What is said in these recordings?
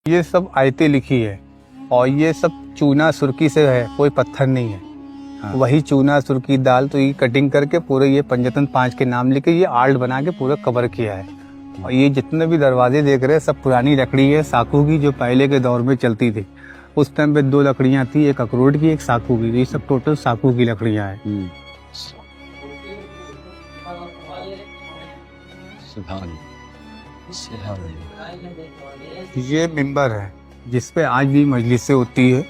ये सब आयतें लिखी है और ये सब चूना सुर्खी से है, कोई पत्थर नहीं है। हाँ। वही चूना सुर्खी दाल तो ये कटिंग करके पूरे ये पंजतन 5 के नाम लिखे ये आर्ट बना के पूरा कवर किया है। और ये जितने भी दरवाजे देख रहे हैं सब पुरानी लकड़ी है साखू की, जो पहले के दौर में चलती थी। उस टाइम पे 2 लकड़ियां थी, एक अखरोट की एक साखू की। ये सब टोटल साखू की लकड़ियां हैं। ये मिंबर है जिसपे आज भी मजलिसें होती है।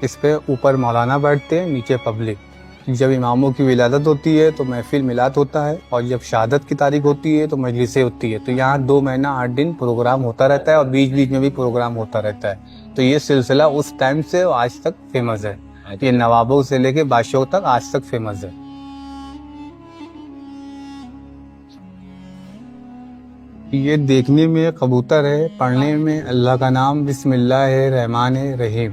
इस पे ऊपर मौलाना बैठते हैं, नीचे पब्लिक। जब इमामों की विलादत होती है तो महफिल मिलाद होता है, और जब शहादत की तारीख होती है तो मजलिसें होती है। तो यहाँ 2 महीना 8 दिन प्रोग्राम होता रहता है और बीच बीच में भी प्रोग्राम होता रहता है। तो ये सिलसिला उस टाइम से आज तक फेमस है। ये नवाबों से लेके बादशाहों तक आज तक फेमस है। ये देखने में कबूतर है, पढ़ने में अल्लाह का नाम बिस्मिल्लाहिर्रहमानिर्रहीम।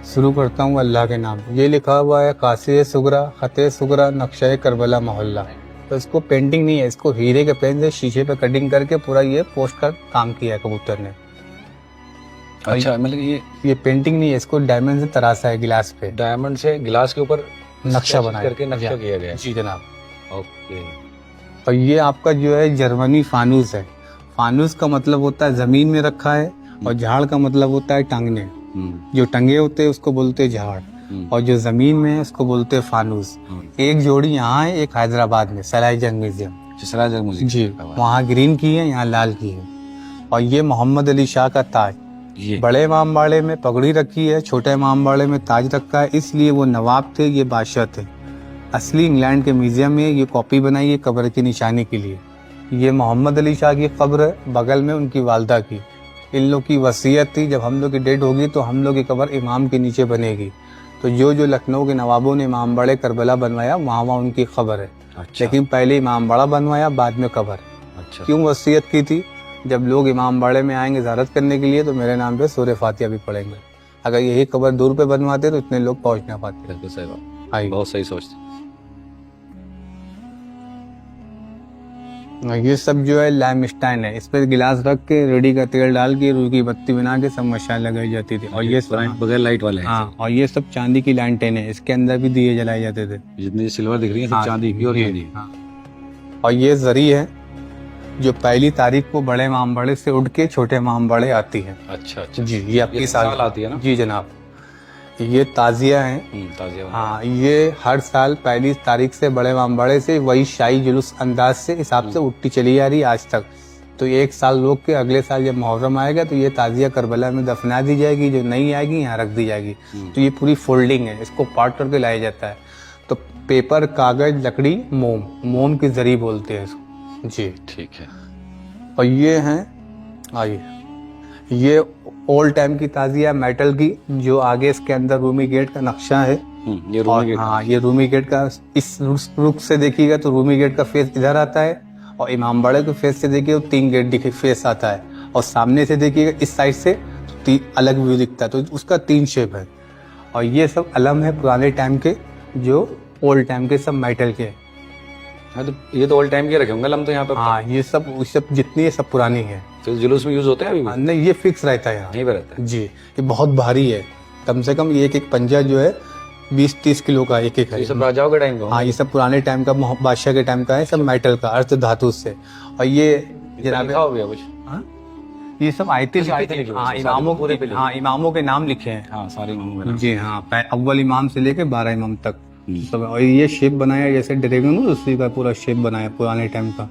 शुरू करता हूँ अल्लाह के नाम। ये लिखा हुआ है कासे सुगरा खते सुगरा नक्शा करबला मोहल्ला। तो इसको पेंटिंग नहीं है, इसको हीरे के पेन से शीशे पे कटिंग करके पूरा ये पोस्ट कर काम किया है कबूतर ने। अच्छा, मतलब ये पेंटिंग नहीं है, इसको डायमंड से तराशा है गिलास पे। डायमंड से गिलास के ऊपर नक्शा बनाया करके नक्शा किया गया है। जी जनाब। ओके। और ये आपका जो है जर्मनी फानूस है। फानूस का मतलब होता है जमीन में रखा है, और झाड़ का मतलब होता है टांगने। जो टंगे होते हैं उसको बोलते हैं झाड़, और जो जमीन में है उसको बोलते हैं फानूस। एक जोड़ी यहाँ है, एक हैदराबाद में सलाईजंग म्यूजियम जी, वहाँ ग्रीन की है, यहाँ लाल की है। और ये मोहम्मद अली शाह का ताज। बड़े इमामबाड़े में पगड़ी रखी है, छोटे इमामबाड़े में ताज रखा है, इसलिए वो नवाब थे, ये बादशाह थे। असली इंग्लैंड के म्यूजियम में ये कॉपी बनाई है कब्र की निशानी के लिए। ये मोहम्मद अली शाह की कब्र है, बगल में उनकी वालदा की। इन लोग की वसीयत थी जब हम लोग की डेथ होगी तो हम लोग की कब्र इमाम के नीचे बनेगी। तो जो लखनऊ के नवाबों ने इमामबाड़े करबला बनवाया वहाँ उनकी खबर है। अच्छा। लेकिन पहले इमामबाड़ा बनवाया, बाद में कब्र। अच्छा। क्यों वसीयत की थी? जब लोग इमामबाड़े में आएंगे ज़ियारत करने के लिए तो मेरे नाम पे सूरह फातिहा भी पढ़ेंगे। अगर यही कब्र दूर पे बनवाते तो इतने लोग पहुँच ना पाते। बिल्कुल सही बात, बहुत सही सोचते। ये सब जो है लाइमस्टाइन है, इस पर गिलास रख के रेडी का तेल डाल के रूह की बत्ती बना के सब मशाल लगाई जाती थी। और ये बगैर लाइट वाले हैं। हाँ, और ये सब चांदी की लैंटेन है, इसके अंदर भी दिए जलाए जाते थे। जितनी सिल्वर दिख रही है सब चांदी की। और ये जरी है जो पहली तारीख को बड़े इमामबाड़े से उठ के छोटे इमामबाड़े आती है। अच्छा अच्छा जी, ये आपकी साल आती है ना? जी जनाब। ये ताजिया है। ताजिया। हाँ, ये हर साल पहली तारीख से बड़े इमामबाड़े से वही शाही जुलूस अंदाज से हिसाब से उठती चली आ रही आज तक। तो 1 साल रोक के अगले साल जब मुहर्रम आएगा तो ये ताजिया करबला में दफना दी जाएगी, जो नहीं आएगी यहाँ रख दी जाएगी। तो ये पूरी फोल्डिंग है, इसको पार्ट करके लाया जाता है। तो पेपर, कागज, लकड़ी, मोम की जरी बोलते हैं इसको जी। ठीक है। और ये हैं, आइए, ये ओल्ड टाइम की ताजिया मेटल की, जो आगे इसके अंदर रूमी गेट का नक्शा है। ये रूमी गेट। हाँ, ये रूमी गेट का, इस रुख से देखिएगा तो रूमी गेट का फेस इधर आता है, और इमामबाड़े के फेस से देखिए तो 3 गेट दिखे फेस आता है, और सामने से देखिएगा इस साइड से तो अलग व्यू दिखता है। तो उसका 3 शेप है। और ये सब अलम है पुराने टाइम के, जो ओल्ड टाइम के सब मेटल के। हाँ, तो ये तो ओल्ड टाइम के रखे होंगे लम तो यहाँ पे। हाँ, ये सब जितनी है सब पुरानी है। तो जुलूस में यूज होते हैं अभी? नहीं, ये फिक्स रहता है यहाँ, यहीं पे रहता है जी। ये बहुत भारी है, कम से कम एक पंजा जो है 20-30 किलो का एक है। ये सब राजाओं के टाइम का? हाँ, ये सब पुराने टाइम का, बादशाह के टाइम का है, सब मेटल का, अर्थ धातु से। और ये जनाब हो गया कुछ? हाँ, ये सब आयतें लिखी। हाँ, इमामों के नाम लिखे हैं। हाँ, सारे इमाम जी हाँ, अव्वल इमाम से लेके 12 इमाम तक सब। और ये शेप बनाया जैसे ड्रैगन, उसी का पूरा शेप बनाया पुराने टाइम का।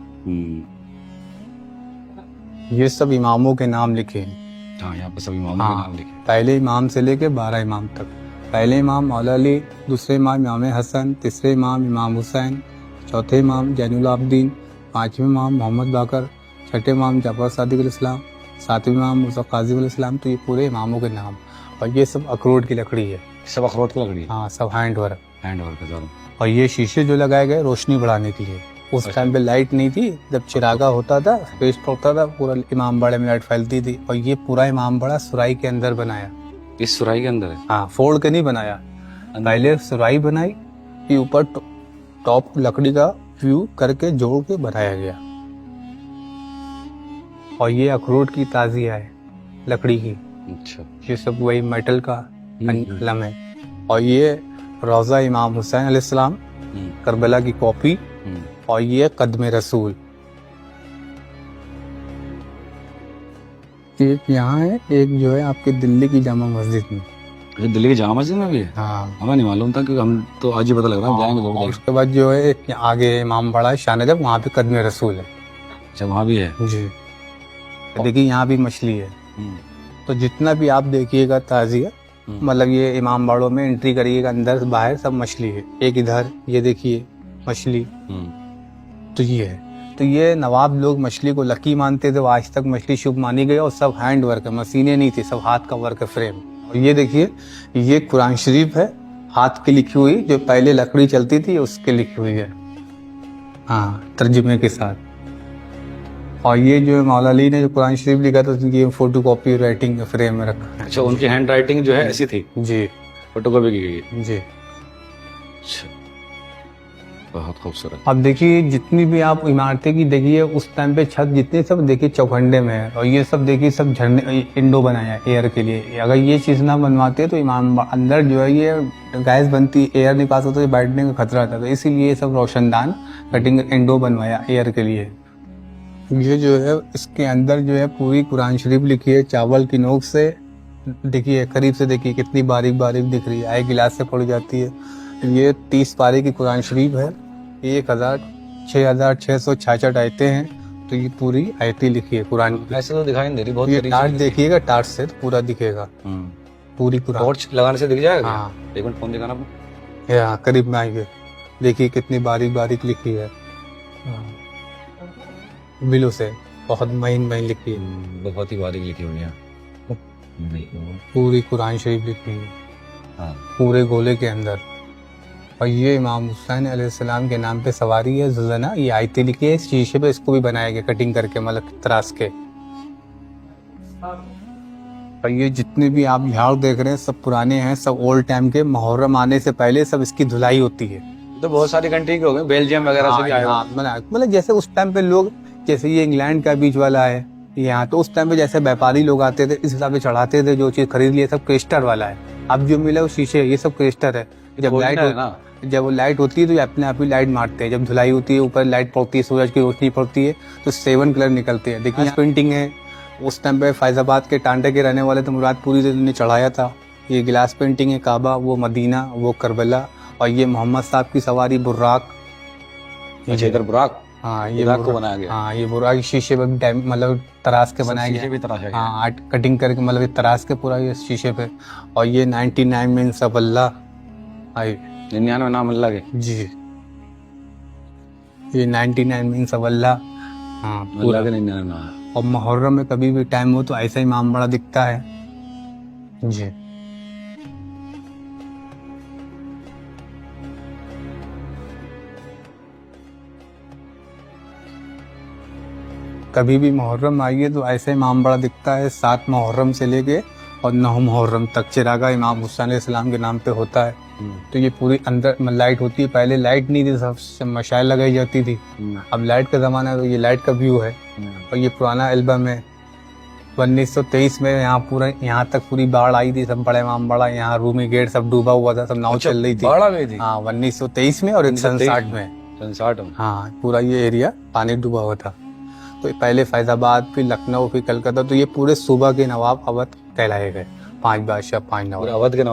ये सब इमामों के नाम लिखे हैं। हाँ, यहाँ पे सब इमामों के नाम लिखे। पहले इमाम से लेके 12 इमाम तक। पहले इमाम मौला अली, दूसरे इमाम इमाम हसन, तीसरे इमाम इमाम हुसैन, चौथे इमाम जैनुल आबदीन, 5वें इमाम मोहम्मद बाकर, छठे इमाम जाफर सादिक अलैहिस्सलाम, 7वें इमाम मूसा काज़िम अलैहिस्सलाम। तो ये पूरे इमामों के नाम। और ये सब अखरोट की लकड़ी है। सब अखरोट की लकड़ी? हाँ, सब हैंड वर्क है। और ये शीशे जो लगाए गए रोशनी बढ़ाने के लिए। उस टाइम पे लाइट नहीं थी, जब चिरागा होता था, पेस्ट होता था, पूरा इमामबाड़े में लाइट फैलती थी। और ये पूरा इमामबाड़ा सुराई के अंदर बनाया। इस सुराई के अंदर है? हाँ, फोड़ के नहीं बनाया, पहले सुराई बनाई, फिर ऊपर टॉप लकड़ी का व्यू करके जोड़ के बनाया गया। और ये अखरोट की ताजिया है लकड़ी की। अच्छा। ये सब वही मेटल का कलम है। और ये रोज़ा इमाम हुसैन अलैहिस्सलाम, करबला की कॉपी। और ये कदम रसूल। एक यहाँ है, एक जो है आपके दिल्ली की जामा मस्जिद में। ये दिल्ली की जामा मस्जिद में भी है? हाँ। हमें नहीं मालूम था, क्योंकि हम तो आज ही पता लग रहा है, जाएंगे और जरूर। उसके बाद जो है एक आगे इमाम बड़ा है शानजब, वहाँ पे कदम रसूल है। अच्छा, वहाँ भी है। जी। देखिए यहाँ भी मछली है। तो जितना भी आप देखिएगा ताजिया, मतलब ये इमाम बाड़ों में एंट्री करिएगा, अंदर बाहर सब मछली है। एक इधर ये देखिए मछली, तो ये है। तो ये नवाब लोग मछली को लकी मानते थे, वो आज तक मछली शुभ मानी गई। और सब हैंड वर्क है, मशीनें नहीं थी, सब हाथ का वर्क है, फ्रेम। और ये देखिए, ये कुरान शरीफ है, हाथ की लिखी हुई, जो पहले लकड़ी चलती थी उसके लिखी हुई है, हाँ, तर्जुमे के साथ। और ये जो मौला अली ने जो कुरान शरीफ लिखा था, ये फोटो कॉपी राइटिंग फ्रेम में रखा है। अच्छा, उनकी हैंड राइटिंग जो है ऐसी थी, जी फोटोकॉपी की गई है। जी। अच्छा, बहुत खूबसूरत। अब देखिए जितनी भी आप इमारतें की देखिए, उस टाइम पे छत जितने सब देखिए चौखंडे में है। और ये सब देखिए सब झरने इंडो बनाया है एयर के लिए। अगर ये चीज़ ना बनवाते तो इमाम अंदर जो है ये गैस बनती, एयर नहीं पास होता, तो बैठने का खतरा था। तो इसीलिए ये सब रोशनदान कटिंग इंडो बनवाया एयर के लिए। ये जो है इसके अंदर जो है पूरी कुरान शरीफ लिखी है चावल की नोक से। देखिए करीब से देखिए कितनी बारीक बारीक दिख रही है, आए गिलास से पड़ जाती है। ये 30 पारे की कुरान शरीफ है। 6,666 आयतें हैं। तो ये पूरी आयतें लिखी है कुरान की। ऐसे तो दिखाई नहीं दे रही, बहुत ये करीब टार्च से। देखिएगा, टार्च से तो पूरा दिखेगा, पूरी कुरान। टॉर्च लगाने से दिख जाएगा? हाँ। एक मिनट फोन दिखाना। यहाँ करीब में आइए, देखिए कितनी बारीक बारीक लिखी है, बिलो से बहुत महीन महीन लिखी है। बहुत ही बारीक लिखी हुई है। पूरी कुरान शरीफ लिखी है, हाँ। पूरे गोले के अंदर। और ये इमाम हुसैन अलैहिस्सलाम के नाम पे सवारी है जुजना। ये आयतें लिखी है इस शीशे पे, इसको भी बनाया गया कटिंग करके, मतलब तराश के। और ये जितने भी आप झाड़ देख रहे हैं सब पुराने हैं, सब ओल्ड टाइम के। मुहर्रम आने से पहले सब इसकी धुलाई होती है। तो बहुत सारी कंट्री के हो गए, बेल्जियम वगैरह से भी आए हो। मतलब जैसे उस टाइम पे लोग, जैसे ये इंग्लैंड का बीच वाला है यहाँ, तो उस टाइम पे जैसे व्यापारी लोग आते थे, इस हिसाब से चढ़ाते थे, जो चीज खरीद लिए। सब क्रिस्टल वाला है। अब जो मिला वो शीशे, ये सब क्रिस्टल है। जब वो लाइट होती है तो ये अपने आप ही लाइट मारते हैं। जब धुलाई होती है, ऊपर लाइट पड़ती है, सूरज की रोशनी पड़ती है, तो 7 कलर निकलते हैं। देखिए पेंटिंग है। उस टाइम पे फैजाबाद के टांडे के रहने वाले तो मुरादपुरी ने चढ़ाया था। ये गिलास पेंटिंग है, काबा, वो मदीना, वो करबला। और ये मोहम्मद साहब की सवारी बुर्राक। अच्छा, इधर बुराक। हाँ, ये बुराक को बनाया गया। हाँ, ये बुराक शीशे पे मतलब तराश के बनाया गया। शीशे भी तराशा गया। हाँ, कटिंग करके मतलब ये तराश के पूरा ये शीशे पे। और ये 99 मीन्स ऑफ अल्लाह आई। 99 नाम अल्लाह के। जी, ये 99 मीन्स ऑफ अल्लाह। हाँ, पूरा। अल्लाह के 99 नाम। और मुहर्रम में कभी भी टाइम हो तो ऐसा इमाम बड़ा दिखता है। जी। कभी भी मुहर्रम आइए तो ऐसे इमाम बड़ा दिखता है। 7 मुहर्रम से लेके और 9 मुहर्रम तक चिरागा इमाम हुसैन अलैहिस्सलाम के नाम पे होता है। तो ये पूरी अंदर लाइट होती है। पहले लाइट नहीं थी, सब मशाइल लगाई जाती थी। अब लाइट का ज़माना है, तो ये लाइट का व्यू है। और ये पुराना एल्बम है। 1923 में यहाँ पूरा, यहाँ तक पूरी बाढ़ आई थी। सब बड़ा इमाम बड़ा, यहाँ रूमी गेट सब डूबा हुआ था, सब नाव चल रही थी। बाढ़ आ गई थी? हाँ, 1923 में और 1960 में। 60 में। हाँ, पूरा ये एरिया पानी डूबा हुआ था। तो पहले फैजाबाद, फिर लखनऊ, फिर कलकत्ता। तो ये पूरे सूबा के नवाब अवध कहलाए गए। 5 बादशाह, 5 नवाब। अवध के